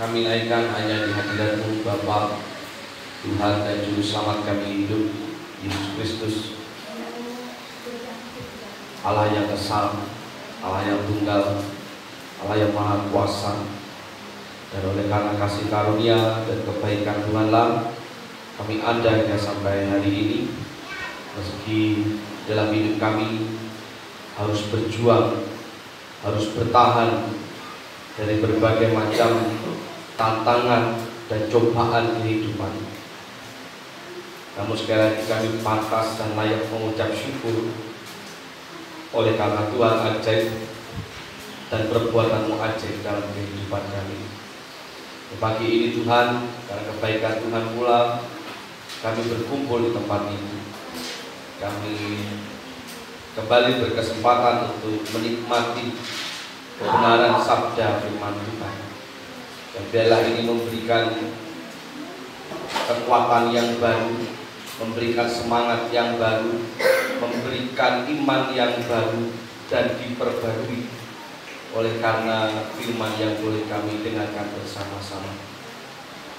Kami naikkan hanya di hadirat-Mu Bapa, Tuhan dan Juru Selamat kami hidup, Yesus Kristus, Allah yang Esa, Allah yang Tunggal, Allah yang Maha Kuasa. Dan oleh karena kasih karunia dan kebaikan Tuhanlah kami ada hingga sampai hari ini. Meski dalam hidup kami harus berjuang, harus bertahan dari berbagai macam tantangan dan cobaan kehidupan. Namun sekali lagi kami pantas dan layak mengucap syukur oleh karena Tuhan ajaib dan perbuatan-Mu ajaib dalam kehidupan kami. Pagi ini Tuhan, karena kebaikan Tuhan pula kami berkumpul di tempat ini. Kami kembali berkesempatan untuk menikmati kebenaran sabda firman Tuhan. Dan biarlah ini memberikan kekuatan yang baru, memberikan semangat yang baru, memberikan iman yang baru dan diperbarui oleh karena firman yang boleh kami dengarkan bersama-sama.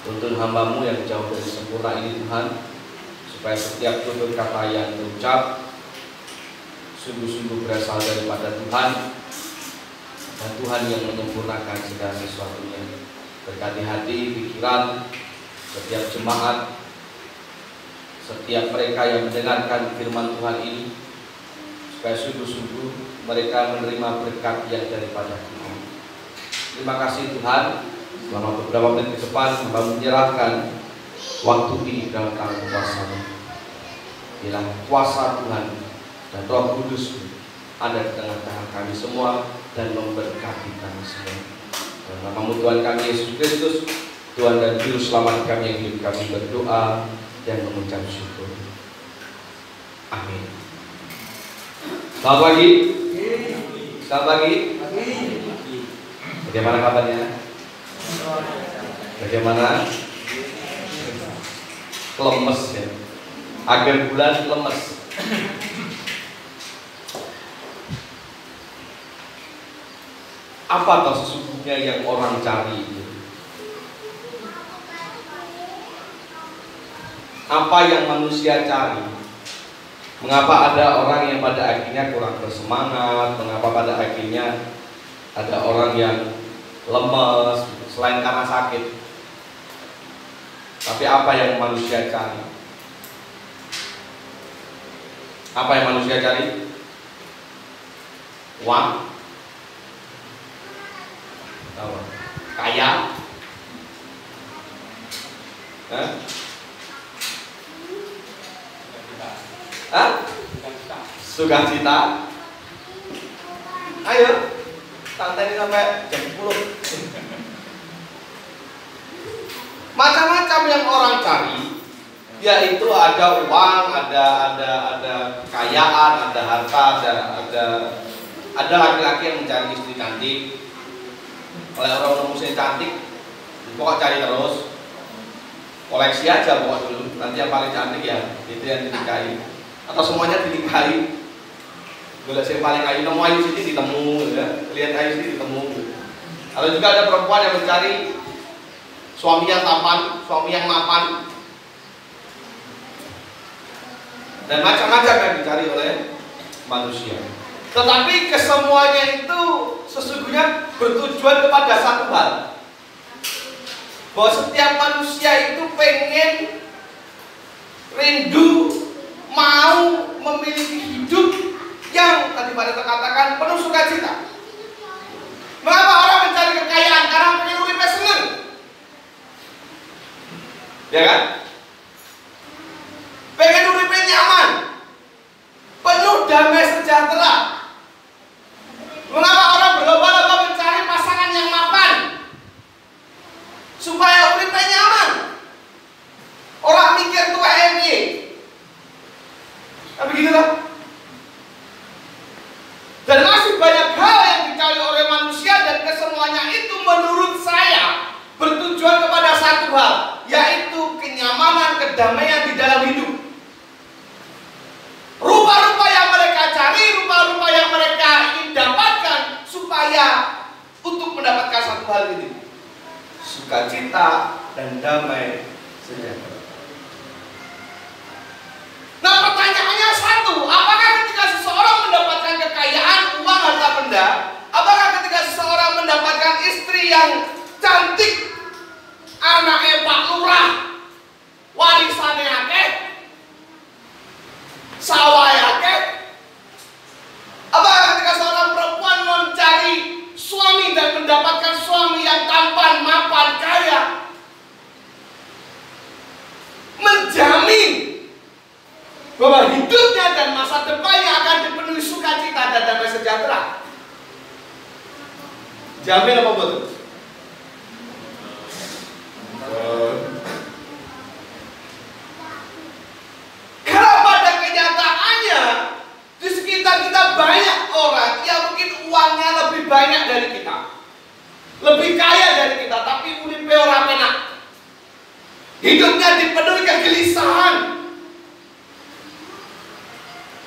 Tuntun hamba-Mu yang jauh dari sempurna ini Tuhan, supaya setiap tutur kata yang terucap sungguh-sungguh berasal daripada Tuhan, dan Tuhan yang menyempurnakan segala sesuatunya. Berkati hati, pikiran setiap jemaat, setiap mereka yang mendengarkan firman Tuhan ini, supaya sungguh-sungguh mereka menerima berkat yang daripada Tuhan. Terima kasih Tuhan. Selama beberapa menit ke depan hamba menyerahkan waktu ini dalam tangan kuasa-Mu. Biarlah kuasa Tuhan dan Roh Kudus ada di tengah-tengah kami semua dan memberkati kami semua. Dalam nama-Mu Tuhan kami Yesus Kristus, Tuhan dan Juru Selamat kami yang hidup, kami berdoa dan mengucap syukur. Amin. Selamat pagi. Selamat pagi. Bagaimana kabarnya? Bagaimana? Lemes ya. Akhir bulan lemes. Apa toh sesungguhnya yang orang cari itu? Apa yang manusia cari? Mengapa ada orang yang pada akhirnya kurang bersemangat? Mengapa pada akhirnya ada orang yang lemes selain karena sakit? Tapi apa yang manusia cari? Apa yang manusia cari? Uang? Kaya? Sukacita? Ayo, santai ini sampai jam 10. Macam-macam yang orang cari, yaitu ada uang, ada kekayaan, ada harta, ada laki-laki yang mencari istri cantik. Oleh orang muslim cantik, pokok cari terus, koleksi aja pokok dulu. Nanti yang paling cantik ya itu yang dinikahi, atau semuanya dinikahi. Boleh yang paling ayu, nemu ayu sini ditemu, ya. Lihat ayu sini ditemu. Atau juga ada perempuan yang mencari suami yang tampan, suami yang mapan, dan macam-macam yang dicari oleh manusia. Tetapi kesemuanya itu sesungguhnya bertujuan kepada satu hal, bahwa setiap manusia itu pengen, rindu, mau memiliki hidup yang tadi pada terkatakan penuh sukacita. Mengapa orang mencari kekayaan? Karena pengen uripnya seneng, ya kan? Pengen uripnya nyaman, penuh damai sejahtera. Mengapa orang berlomba-lomba mencari pasangan yang mapan? Supaya uripnya nyaman. Orang mikir tua MY. Tapi begitulah. Dan masih banyak hal yang dicari oleh manusia, dan kesemuanya itu menurut saya bertujuan kepada satu hal, yaitu kenyamanan dan damai sejahtera. Nah, pertanyaannya satu, apakah ketika seseorang mendapatkan kekayaan, uang, harta benda, apakah ketika seseorang mendapatkan istri yang cantik, anaknya Pak Lurah, warisannya akeh, sawah akeh, apakah ketika seorang perempuan mencari suami dan mendapatkan suami yang tampan, mapan, kaya, menjamin bahwa hidupnya dan masa depannya akan dipenuhi sukacita dan damai sejahtera? Jamin apa betul? Karena pada kenyataannya di sekitar kita banyak orang yang mungkin uangnya lebih banyak dari kita, lebih kaya dari kita, tapi uripe ora penak. Hidupnya dipenuhi kegelisahan.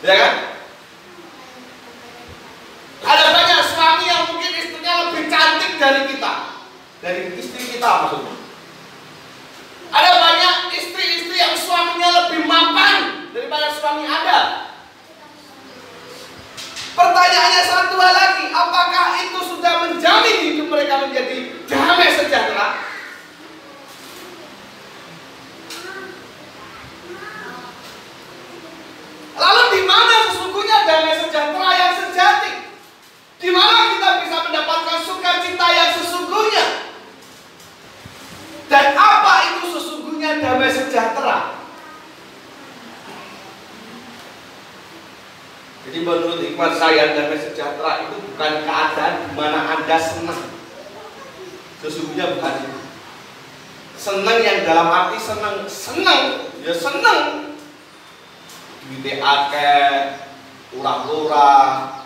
Ya kan? Ada banyak suami yang mungkin istrinya lebih cantik dari kita, dari istri kita maksudnya. Ada banyak istri-istri yang suaminya lebih mapan daripada suami Anda. Pertanyaannya satu hal lagi, apakah itu sudah menjamin hidup mereka menjadi damai sejahtera? Lalu di mana sesungguhnya damai sejahtera yang sejati? Di mana kita bisa mendapatkan sukacita yang sesungguhnya? Dan apa itu sesungguhnya damai sejahtera? Jadi menurut hikmat saya, damai sejahtera itu bukan keadaan di mana Anda senang. Sesungguhnya bukan itu. Senang yang dalam arti senang, ya senang. Duitnya akeh, urah-urah,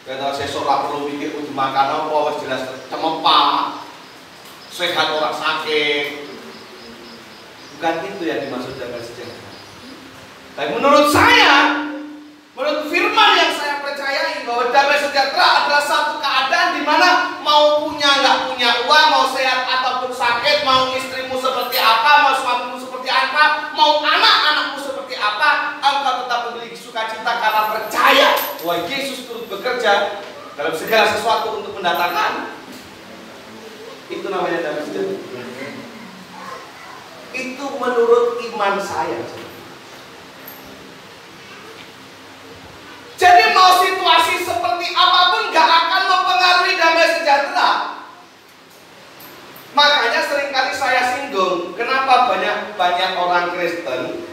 kata sesuk ora perlu mikir kudu makan apa, wis jelas cemepak, sehat ora sakit. Bukan itu yang dimaksud damai sejahtera. Tapi menurut saya, menurut firman yang saya percayai, bahwa damai sejahtera adalah satu keadaan di mana mau punya nggak punya uang, mau sehat ataupun sakit, mau istrimu seperti apa, mau suamimu seperti apa, mau anak-anakmu seperti apa, engkau tetap memiliki sukacita karena percaya bahwa Yesus turut bekerja dalam segala sesuatu untuk mendatangkan. Itu namanya damai sejahtera. Itu menurut iman saya. Jadi mau situasi seperti apapun gak akan mempengaruhi damai sejahtera. Makanya seringkali saya singgung, kenapa banyak orang Kristen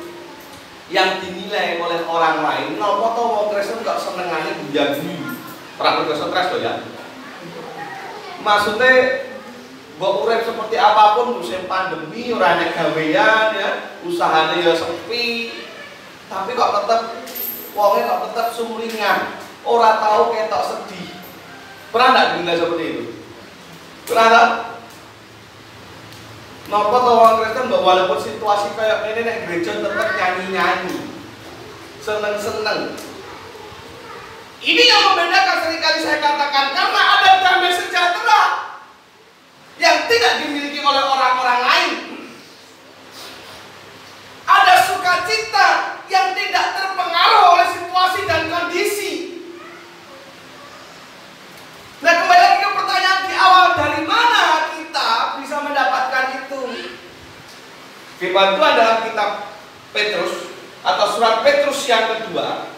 yang dinilai oleh orang lain, nopo to wong Kristen gak senengane guyu-guyu. Ora perlu stres to ya. Maksudnya mbok urip seperti apapun musim pandemi ora enek gawean ya, usahane ya sepi. Tapi kok tetep wongnya kok tetap sumringah, ora tahu ketok sedih. Pernah enggak dinilai seperti itu? Pernah tak? Napa to wong Kristen mbok walaupun situasi kayak ini nek gereja tetap nyanyi-nyanyi. Seneng-seneng. Ini yang membedakan seringkali saya katakan, karena ada damai sejahtera yang tidak dimiliki oleh orang-orang lain. Ada sukacita yang tidak terpengaruh oleh situasi dan kondisi. Nah, kembali lagi ke pertanyaan di awal, dari mana kita bisa mendapatkan itu? Firman Tuhan dalam kitab Petrus atau surat Petrus yang kedua.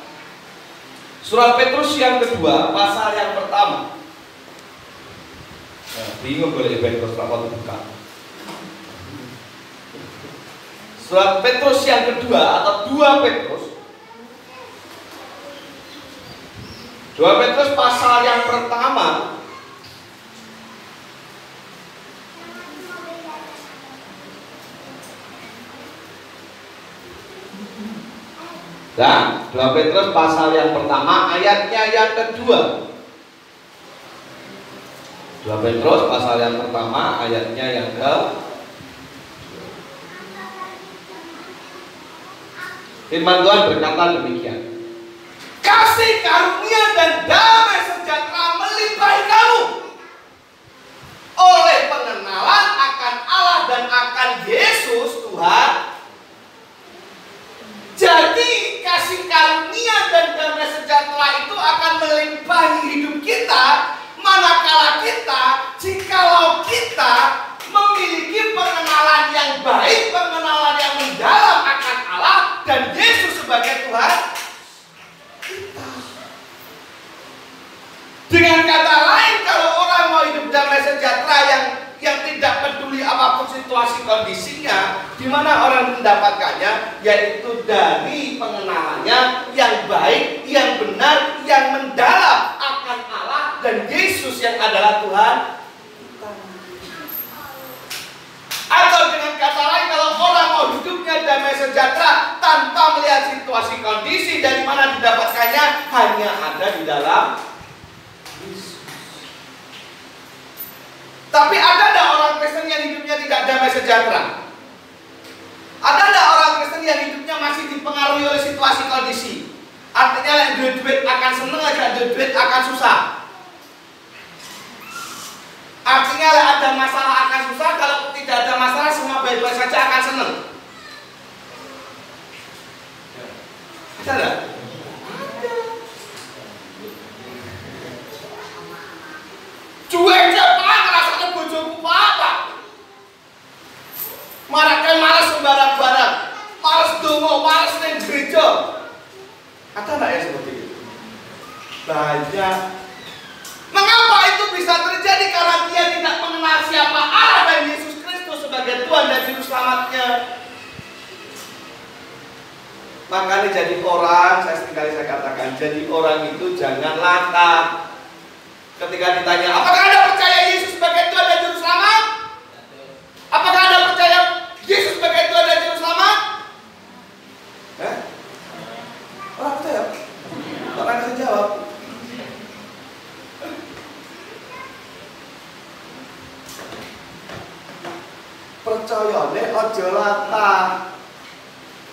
Surat Petrus yang kedua, pasal yang pertama. Nah, bingung boleh Petrus apa buka. Surat Petrus yang kedua atau 2 Petrus. 2 Petrus pasal yang pertama. Dan 2 Petrus pasal yang pertama ayatnya yang kedua. 2 Petrus pasal yang pertama ayatnya yang kedua. Firman Tuhan berkata demikian. Kasih karunia dan damai sejahtera melimpahi kamu oleh pengenalan akan Allah dan dan akan Yesus Tuhan. Jadi kasih karunia dan damai sejahtera itu akan melimpahi hidup kita manakala jikalau kita memiliki pengenalan yang baik, pengenalan yang mendalam akan Allah dan Yesus sebagai Tuhan kita. Dengan kata lain, kalau orang mau hidup damai sejahtera yang tidak peduli apapun situasi kondisinya, di mana orang mendapatkannya, yaitu dari pengenalannya yang baik, yang benar, yang mendalam akan Allah dan Yesus yang adalah Tuhan. Atau dengan kata lain, kalau orang mau hidupnya damai sejahtera tanpa melihat situasi kondisi, dari mana didapatkannya? Hanya ada di dalam Yesus. Tapi ada tidak orang Kristen yang hidupnya tidak damai sejahtera? Ada tidak orang Kristen yang hidupnya masih dipengaruhi oleh situasi kondisi? Artinya yang duit akan seneng, aja duit akan susah. Artinya ada masalah akan susah, kalau tidak ada masalah semua baik-baik saja akan seneng. Ada tidak? Cueknya pak, rasanya bojoku apa? Marahnya malas sembarang-barang, malas dongo, malas neng gereja. Ada nggak ya seperti itu? Banyak. Mengapa itu bisa terjadi? Karena dia tidak mengenal siapa Allah dan Yesus Kristus sebagai Tuhan dan Juru Selamatnya. Makanya jadi orang, saya katakan, jadi orang itu jangan latah. Ketika ditanya, apakah Anda percaya Yesus sebagai Tuhan dan Juru Selamat? Apakah Anda percaya Yesus sebagai Tuhan dan Juru Selamat? Orang percaya? Orang bisa jawab. Percaya deh, ojo latah.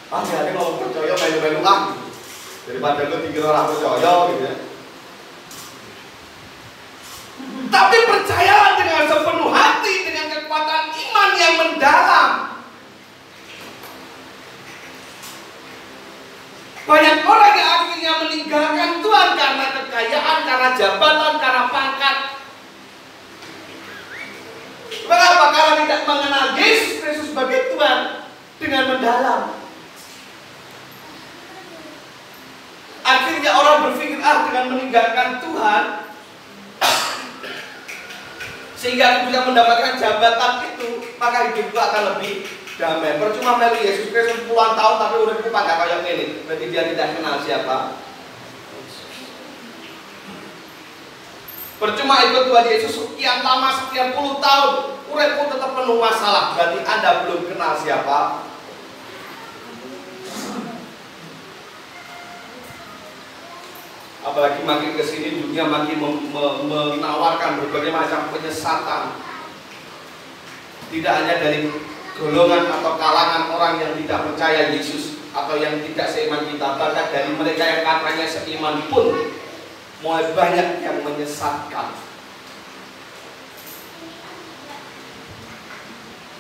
Hari-hari ngomong percaya melu-melu lah, daripada lu dikira orang percaya gitu ya. Tapi percayalah dengan sepenuh hati, dengan kekuatan iman yang mendalam. Banyak orang yang akhirnya meninggalkan Tuhan karena kekayaan, karena jabatan, karena pangkat. Mengapa? Karena tidak mengenal Yesus Kristus sebagai Tuhan dengan mendalam. Akhirnya orang berpikir, dengan meninggalkan Tuhan sehingga aku bisa mendapatkan jabatan itu, maka hidupku akan lebih damai. Percuma melu Yesus Kristus puluhan tahun tapi uripku pada kayak ini, berarti dia tidak kenal siapa. Percuma ikut Tuhan Yesus sekian lama, sekian puluh tahun, uripku tetap penuh masalah, berarti Anda belum kenal siapa. Apalagi makin kesini dunia makin menawarkan berbagai macam penyesatan. Tidak hanya dari golongan atau kalangan orang yang tidak percaya Yesus atau yang tidak seiman kita, bahkan dari mereka yang katanya seiman pun mulai banyak yang menyesatkan.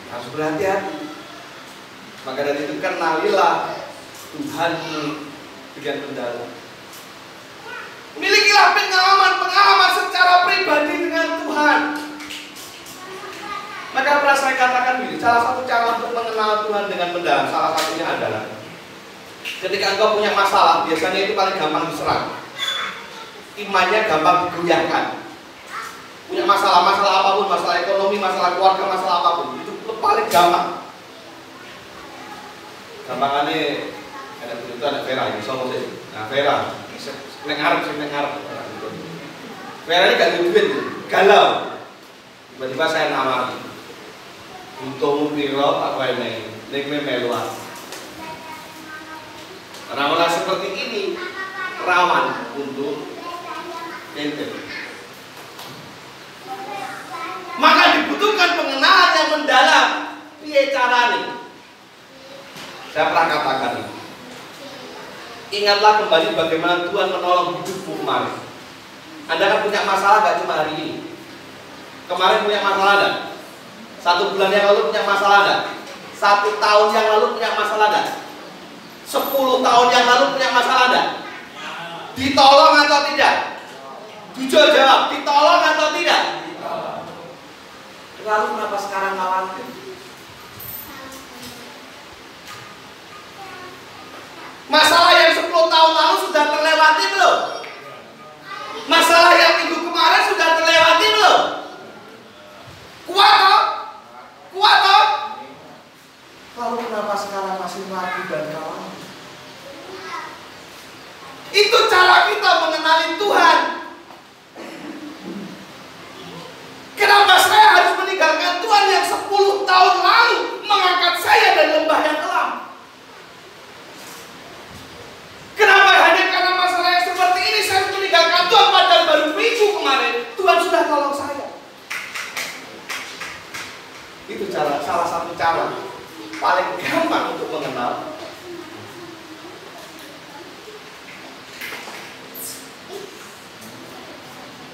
Harus berhati-hati. Maka dari itu kenalilah Tuhanmu dengan mendalam. Milikilah pengalaman secara pribadi dengan Tuhan. Maka pernah saya katakan begini, salah satu cara untuk mengenal Tuhan dengan mendalam, salah satunya adalah ketika engkau punya masalah, biasanya itu paling gampang diserang. Imannya gampang digoyahkan. Punya masalah apapun, masalah ekonomi, masalah keluarga, masalah apapun, itu paling gampang. Gampangannya ada itu ada Vera, ini sama saya. Nah Vera, neng Arab. Vera ini gak duit, galau. Tiba-tiba saya nawari, untuk piro apa ini, neng meluas. Rawanan seperti ini rawan untuk ente. Maka dibutuhkan pengenalan yang mendalam. Piye carane? Saya pernah katakan ini. Ingatlah kembali bagaimana Tuhan menolong hidupmu kemarin. Anda kan punya masalah gak cuma hari ini. Kemarin punya masalah gak? 1 bulan yang lalu punya masalah enggak? 1 tahun yang lalu punya masalah enggak? 10 tahun yang lalu punya masalah enggak? Ditolong atau tidak? Jujur jawab, ditolong atau tidak? Lalu kenapa sekarang khawatir? Masalah yang 10 tahun lalu sudah terlewati belum? Masalah yang minggu kemarin sudah terlewati belum? Kuat toh? Kuat toh? Lalu kenapa sekarang masih ragu dan khawatir? Itu cara kita mengenali Tuhan. Kenapa saya harus meninggalkan Tuhan yang 10 tahun lalu mengangkat saya dari lembah yang kelam? Kenapa hanya karena masalah yang seperti ini saya harus meninggalkan Tuhan, padahal baru minggu kemarin Tuhan sudah tolong saya? Itu salah satu cara paling gampang untuk mengenal.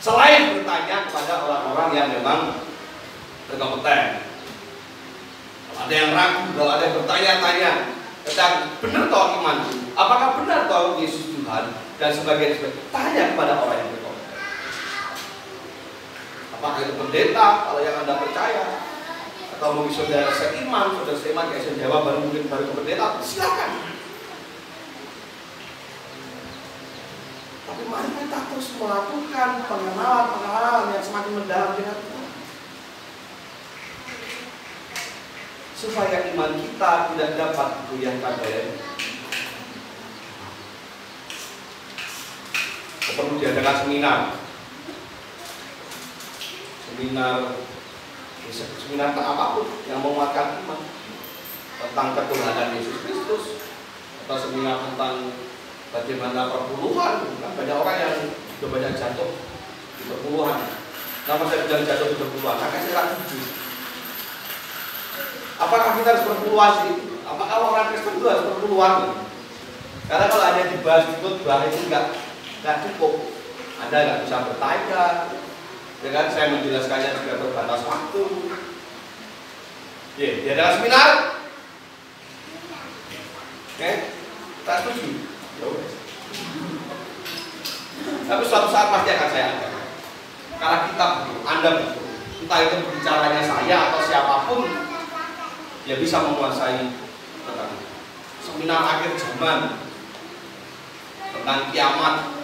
Selain bertanya kepada orang-orang yang memang berkompeten, kalau ada yang ragu, kalau ada yang bertanya-tanya tentang benar toh imanku, apakah benar toh Yesus Tuhan dan sebagainya, tanya kepada orang yang berkompeten. Apakah itu pendeta kalau yang Anda percaya, atau mungkin saudara seiman kayak saya jawab baru ke pendeta, silakan. Tapi mari kita terus melakukan pengenalan yang semakin mendalam dengan Tuhan, supaya iman kita tidak dapat digoyahkan oleh. Perlu diadakan seminar apapun yang menguatkan iman tentang ketuhanan Yesus Kristus, atau seminar tentang bagaimana perpuluhan. Banyak orang yang sudah banyak jatuh di perpuluhan. Kenapa saya bilang jatuh di perpuluhan? Karena saya tidak jujur. Apakah kita harus perpuluhan sih? Apakah orang Kristen itu harus perpuluhan? Karena kalau hanya dibahas di khotbah itu nggak cukup. Anda nggak bisa bertanya. Dengan saya menjelaskannya juga terbatas waktu. Ya, ada seminar. Oke, tak setuju. Tapi suatu saat pasti akan saya adakan. Karena kita betul, Anda betul, entah itu berbicaranya saya atau siapapun, dia bisa menguasai tentang seminar akhir zaman, tentang kiamat.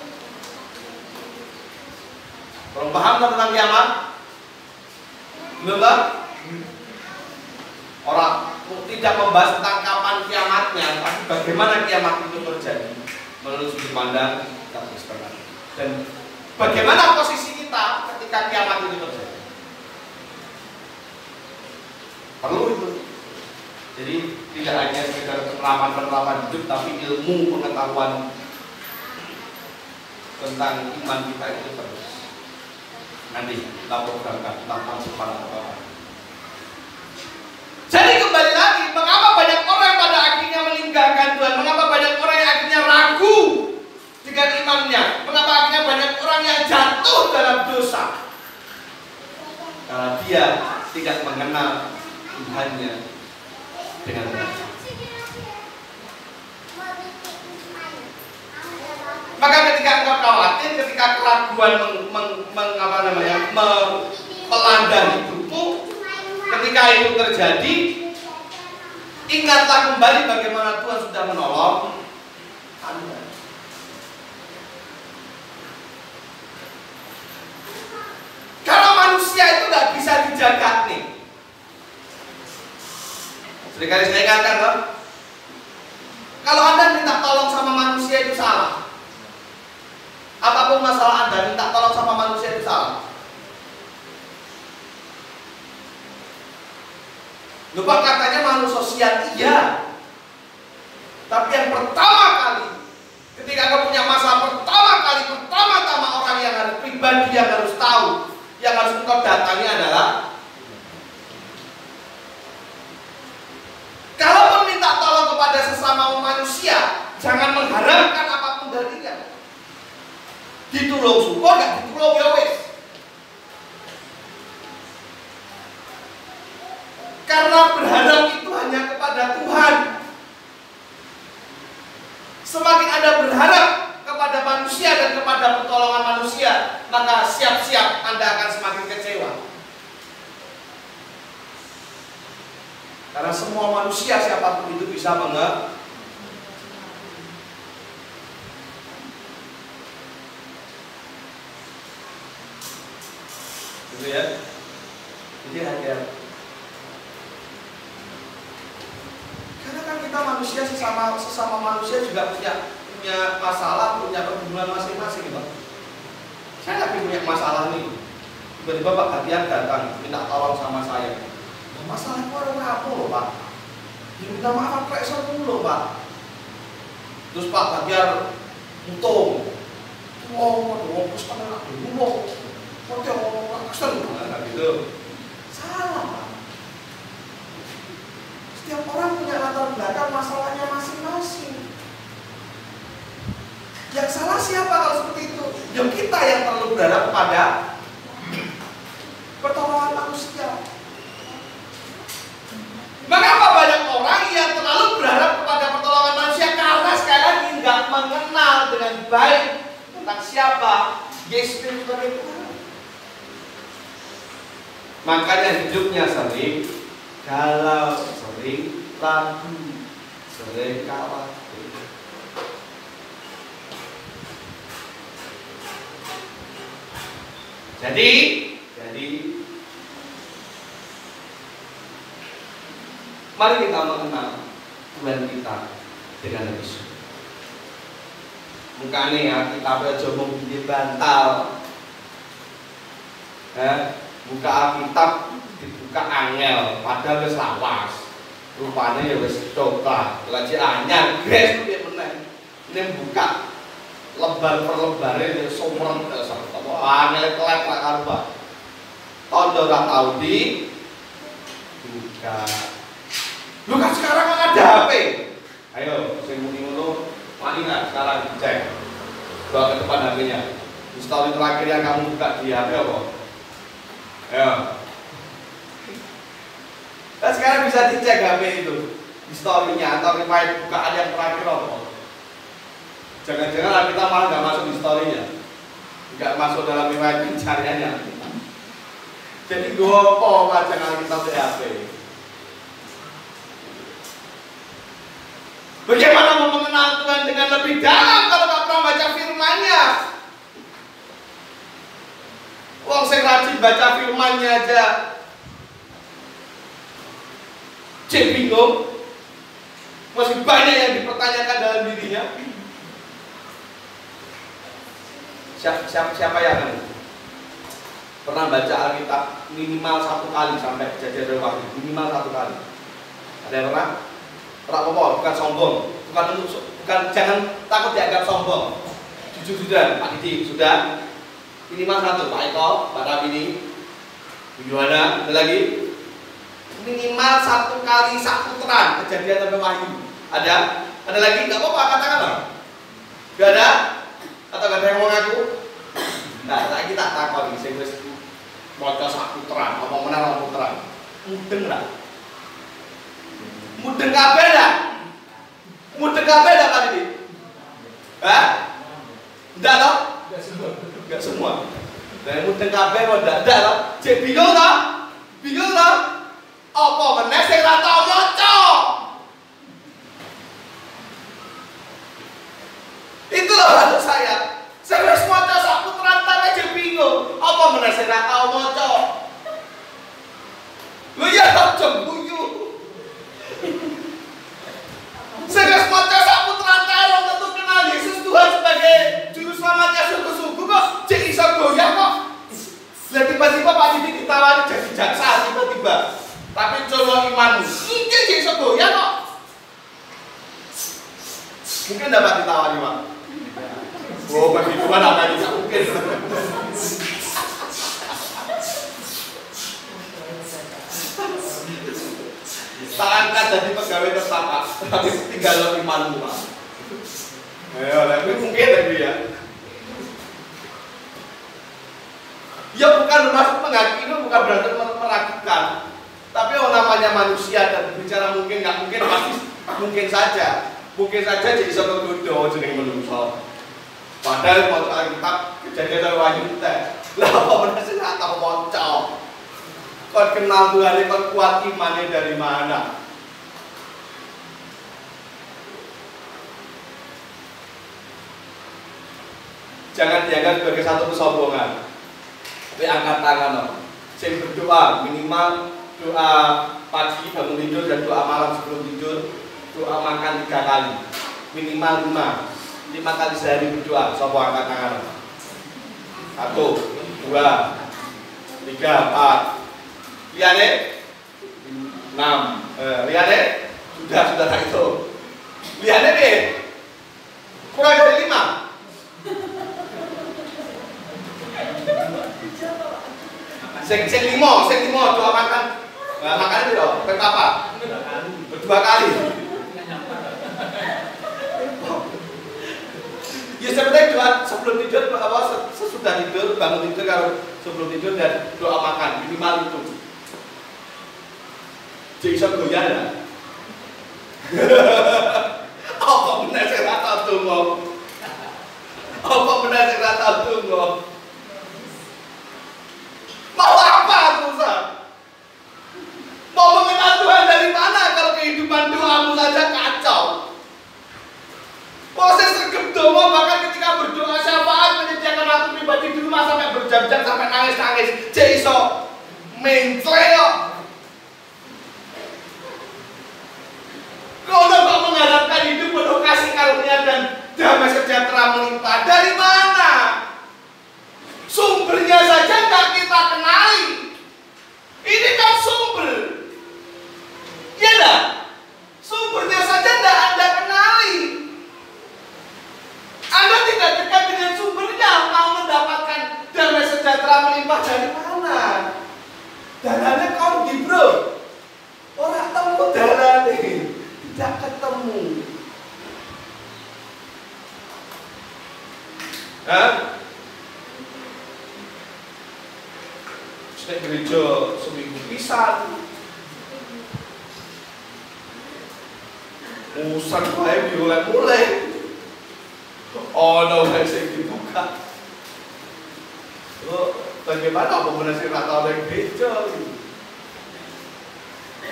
Belum paham tentang kiamat? Belum paham? Orang tidak membahas tentang kapan kiamatnya, tapi bagaimana kiamat itu terjadi menurut sudut pandang kita Kristen. Dan bagaimana posisi kita ketika kiamat itu terjadi. Perlu itu. Jadi tidak hanya sekedar penerapan hidup, tapi ilmu pengetahuan tentang iman kita itu terus. Nanti kita programkan tentang sepanjang apa. Jadi kembali lagi, mengapa banyak orang pada akhirnya meninggalkan Tuhan? Mengapa banyak orang yang akhirnya ragu dengan imannya? Mengapa akhirnya banyak orang yang jatuh dalam dosa? Karena dia tidak mengenal Tuhannya dengan benar. Maka ketika engkau khawatir, ketika keraguan melanda hidupmu, ketika itu terjadi, ingatlah kembali bagaimana Tuhan sudah menolong Anda. Karena manusia itu nggak bisa dijaga nih. Seringkali saya ingatkan, loh, kalau Anda minta tolong sama manusia itu salah. Apapun masalah Anda, minta tolong sama manusia itu salah. Lupa katanya makhluk sosial, iya. Tapi yang pertama kali, ketika kau punya masalah pertama-tama orang yang harus pribadi yang harus tahu, yang harus engkau datangi adalah, kalaupun minta tolong kepada sesama manusia, jangan mengharapkan apapun darinya. Ditulung syukur, gak ditulung ya wes. Semakin Anda berharap kepada manusia dan kepada pertolongan manusia, maka siap-siap Anda akan semakin kecewa. Karena semua manusia siapapun itu bisa gitu ya. Jadi hati-hati. Karena kan kita manusia sesama manusia juga punya masalah, punya pergumulan masing-masing, Pak. Saya lagi punya masalah nih. Tiba-tiba Pak Gatian datang minta tolong sama saya. Masalahku orang apa loh, Pak? Ya minta maaf pressure dulu, Pak. Terus Pak Gatian untung. Waduh, terus kan aku dulu. Kok dia ngomong aksen gitu. Salah, Pak. Setiap orang punya latar belakang masalahnya masing-masing. Yang salah siapa kalau seperti itu? Yang kita yang terlalu berharap kepada pertolongan manusia. Mengapa banyak orang yang terlalu berharap kepada pertolongan manusia? Karena sekali lagi nggak mengenal dengan baik tentang siapa Yesus sebagai Tuhan. Makanya hidupnya sering galau, sering ragu, sering khawatir. Jadi mari kita mengenal Tuhan kita dengan lebih sungguh. Mukanya ya kita aja mau bikin bantal. Buka Alkitab dibuka angel, padahal wis lawas. Rupanya ya wis coklat. Lagi anyar, guys, piye meneh. Ini buka lebar per lebare ya somreng apa angel kelek lak karuan. Tondo ora tau di buka. Lu kan sekarang kan ada HP. Ayo, sing muni ngono, mari enggak sekarang dicek. Bawa ke depan HP-nya. Story terakhir yang kamu buka di HP apa? Ayo. Dan sekarang bisa dicek HP itu di story-nya atau riwayat bukaan yang terakhir apa? Jangan-jangan kita malah nggak masuk di story-nya, nggak masuk dalam riwayat pencariannya. Jadi gue apa wajah kita di HP? Bagaimana mau mengenal Tuhan dengan lebih dalam kalau nggak pernah baca firman-Nya? Wong sing rajin baca firman-Nya aja cek bingung, masih banyak yang dipertanyakan dalam dirinya. Siapa yang pernah baca Alkitab minimal 1 kali sampai Kejadian dan Wahyu, minimal 1 kali? Ada yang pernah? Apa? Bukan sombong, bukan jangan takut dianggap sombong. Jujur sudah, Pak Didi sudah minimal 1. Pak Eko, Pak Rabini, Bu Yohana, ada lagi? Minimal 1 kali sak putaran Kejadian sampai Wahyu. Ada? Ada lagi? Enggak apa-apa, katakan loh. Enggak ada? Atau enggak ada yang mau ngaku? Nah, lagi tak takon iki sing wis maca sak putaran, apa meneh sak putaran. Mudeng lah. Mudeng kabeh dah. Mudeng kabeh dah Pak Didi. Hah? Enggak toh? Enggak semua. Lah mudeng kabeh kok enggak toh? Cek bingung toh? Bingung toh? Apa meneh sing ora tau maca? Itu loh maksud saya. Saya wis maca sak putaran tak aja bingung. Apa meneh sing ora tau maca? Lho ya aja guyu. Saya wis maca sak putaran tak tentu kenal Yesus Tuhan sebagai juru selamatnya sungguh-sungguh kok cek iso goyah kok. Lah tiba-tiba Pak Didi ditawari jadi jaksa tiba-tiba. Tapi coba iman mungkin jadi segoyah kok. Mungkin dapat ditawari Pak. Oh bagi Tuhan apa yang bisa mungkin. Tak angkat jadi pegawai tetap tapi tinggal imanmu Pak. Ayo, tapi mungkin lagi ya. Ya bukan bermaksud menghakimi, bukan berarti meragukan. Tapi orang namanya manusia dan bicara mungkin nggak mungkin pasti mungkin saja. Mungkin saja jadi bisa kegoda jeneng menungso. Padahal waktu Alkitab kejadian karo Wahyu teh. Lah apa bener sih ora tau maca. Kon kenal Tuhan, kon kuat imannya dari mana? Jangan dianggap sebagai satu kesombongan. Tapi angkat tangan loh. Saya berdoa minimal doa pagi bangun tidur dan doa malam sebelum tidur, doa makan 3 kali, minimal 5 kali sehari berdoa. Sopo angkat tangan. 1, 2, 3, 4. Liane 6. Liane sudah tak itu. Liane deh. Kurang dari 5. Sing 5 doa makan. Nah, makan itu loh, berapa? 2 kali. Ya sebenarnya doa sebelum tidur apa sesudah tidur, bangun tidur kalau sebelum tidur dan doa makan minimal itu. Jadi bisa goyah ya. Apa benar sing ra tau donga? Apa benar sing ra tau donga? Mau apa Tuhan? Mau mengenal Tuhan dari mana kalau kehidupan doamu saja kacau? Proses sergap doa bahkan ketika berdoa syafaat menyediakan waktu pribadi di rumah sampai berjam-jam sampai nangis-nangis. Jadi iso mencelok. Kau udah kok mengharapkan hidup penuh kasih karunia dan damai sejahtera melimpah. Dari mana? Sumbernya saja nggak kita kenali. Ini kan sumber. Iya dah. Sumbernya saja nggak Anda kenali. Anda tidak dekat dengan sumbernya, mau mendapatkan damai sejahtera melimpah dari mana? Dalane kau di bro. Orang temu dalane, tidak ketemu. Hah? Nek gereja seminggu pisan. Musan bae mulai. Oh no, saya dibuka. Bagaimana komunikasi rata oleh gereja?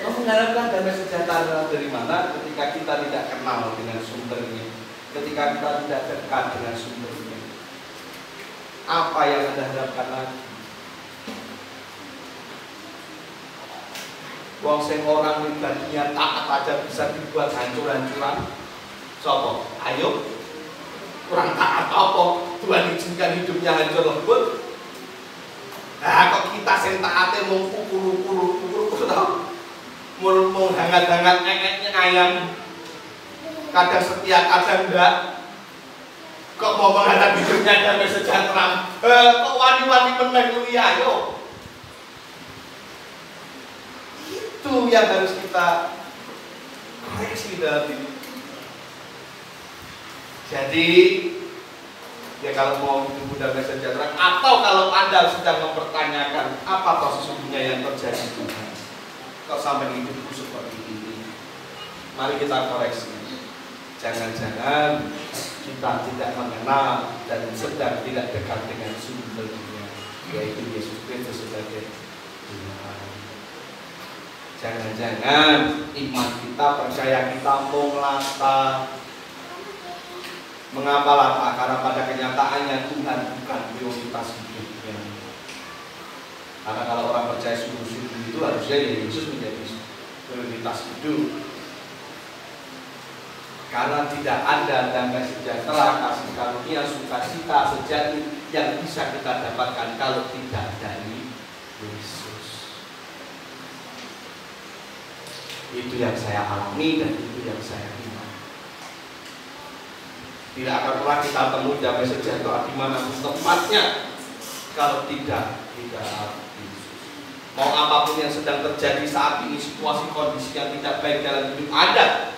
Kamu mengharapkan damai sejahtera dari mana ketika kita tidak kenal dengan sumbernya, ketika kita tidak dekat dengan sumbernya? Apa yang Anda harapkan lagi? Wong sing orang pribadinya taat aja bisa dibuat hancur-hancuran. Sopo? Ayo. Kurang taat apa? Tuhan izinkan hidupnya hancur lebur. Nah, kok kita sing taate mung pukul tau. Mau hangat-hangat engeknya ayam. Kadang setia, kadang enggak. Kok mau mengharap hidupnya damai sejahtera? Kok wani-wani meneh kuliah yo. Itu yang harus kita koreksi dalam ini. Jadi ya kalau mau hidup damai sejahtera, atau kalau Anda sedang mempertanyakan apa toh sesungguhnya yang terjadi Tuhan, kok sampai hidupku seperti ini, mari kita koreksi. Jangan-jangan kita tidak mengenal dan sedang tidak dekat dengan sumbernya, yaitu Yesus Kristus sebagai Tuhan. Jangan-jangan iman kita, percaya kita melata. Mengapa lata? Karena pada kenyataannya Tuhan bukan prioritas hidupnya. Karena kalau orang percaya sungguh-sungguh itu harusnya Yesus menjadi prioritas hidup. Karena tidak ada damai sejahtera, kasih karunia, sukacita sejati yang bisa kita dapatkan kalau tidak dari Yesus. Itu yang saya alami dan itu yang saya iman. Tidak akan pernah kita temui damai sejahtera di mana tempatnya kalau tidak Yesus. Mau apapun yang sedang terjadi saat ini, situasi kondisi yang tidak baik dalam hidup Anda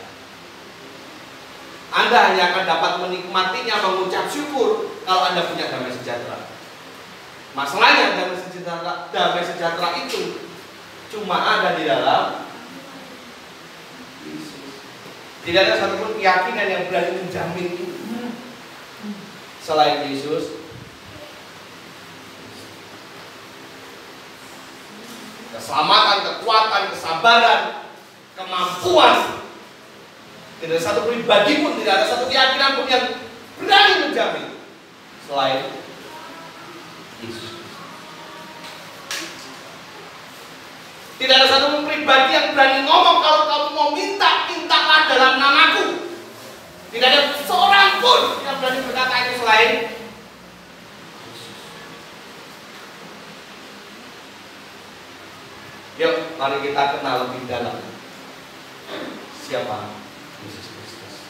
hanya akan dapat menikmatinya, mengucap syukur kalau Anda punya damai sejahtera. Masalahnya damai sejahtera itu cuma ada di dalam Yesus. Tidak ada satupun keyakinan yang berani menjamin itu selain Yesus. Keselamatan, kekuatan, kesabaran, kemampuan. Tidak ada satu pribadi pun, tidak ada satu keyakinan pun yang berani menjamin selain Yesus. Tidak ada satu pribadi yang berani ngomong kalau kamu mau minta, mintalah dalam namaku. Tidak ada seorang pun yang berani berkata itu selain Yuk, mari kita kenal lebih dalam siapa Yesus Kristus.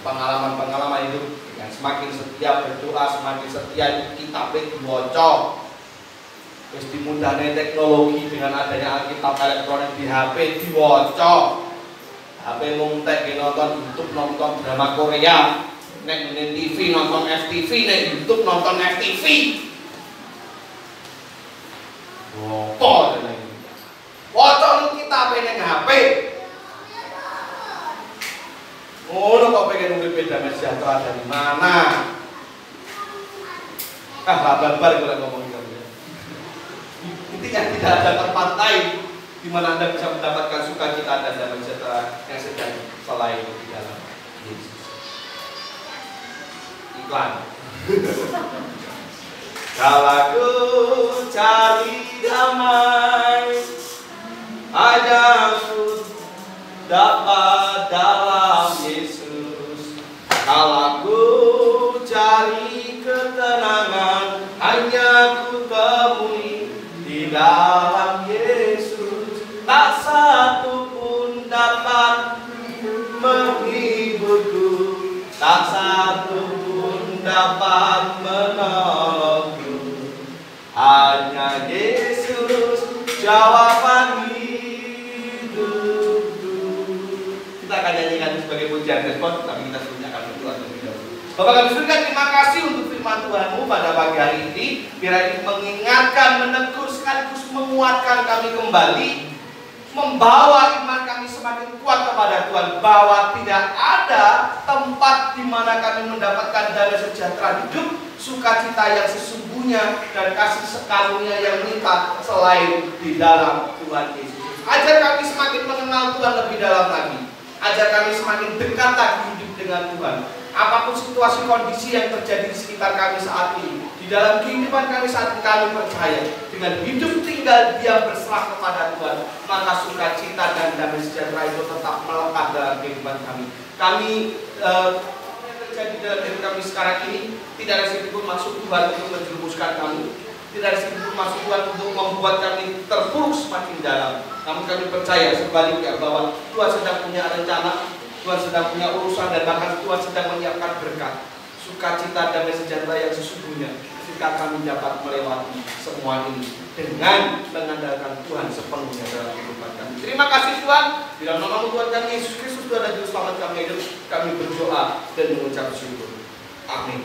Pengalaman-pengalaman hidup dengan semakin setia berdoa, semakin setia kita diwaca. Terus dimudahkan teknologi dengan adanya Alkitab elektronik di HP diwaca. HP mungtek nonton YouTube, nonton drama Korea, nek TV nonton FTV, nek YouTube nonton FTV. Apa ini? Waca kita pengen HP. Kok pengen urip damai sejahtera dari mana? Babar kalau ngomong gitu. Intinya tidak ada tempat lain di mana Anda bisa mendapatkan sukacita dan damai sejahtera yang sedang selain di dalam Yesus. Iklan. Kalau aku cari damai, hanya aku dapat dalam Yesus. Kalau aku cari ketenangan, hanya aku temui di dalam Yesus. Tak satu pun dapat menghiburku, tak satu pun dapat menolongku. Hanya Yesus jawaban hidupku. Kita akan nyanyikan sebagai pujian respon, tapi kita sebelumnya akan berdoa terlebih dahulu. Bapak kami surga, terima kasih untuk firman Tuhan-Mu pada pagi hari ini. Biar ini mengingatkan, menegur, sekaligus menguatkan kami kembali, membawa iman kami semakin kuat kepada Tuhan, bahwa tidak ada tempat di mana kami mendapatkan damai sejahtera hidup, sukacita yang sesungguhnya, dan kasih sekarunia yang melimpah selain di dalam Tuhan Yesus. Ajar kami semakin mengenal Tuhan lebih dalam lagi. Ajar kami semakin dekat lagi hidup dengan Tuhan. Apapun situasi kondisi yang terjadi di sekitar kami saat ini, di dalam kehidupan kami saat ini, kami percaya dengan hidup tinggal diam berserah kepada Tuhan, maka sukacita dan damai sejahtera itu tetap melekat dalam kehidupan kami. Kami yang terjadi dalam hidup kami sekarang ini, tidak ada sedikit pun maksud Tuhan untuk menjerumuskan kami, tidak ada sedikit pun maksud Tuhan untuk membuat kami terpuruk semakin dalam. Namun kami percaya sebaliknya bahwa Tuhan sedang punya rencana, Tuhan sedang punya urusan, dan bahkan Tuhan sedang menyiapkan berkat, sukacita damai sejahtera yang sesungguhnya ketika kami dapat melewati semua ini dengan mengandalkan Tuhan sepenuhnya dalam kehidupan kami. Terima kasih Tuhan, di dalam nama Tuhan kami Yesus Kristus, Tuhan dan Juru Selamat kami hidup, kami berdoa dan mengucap syukur. Amin.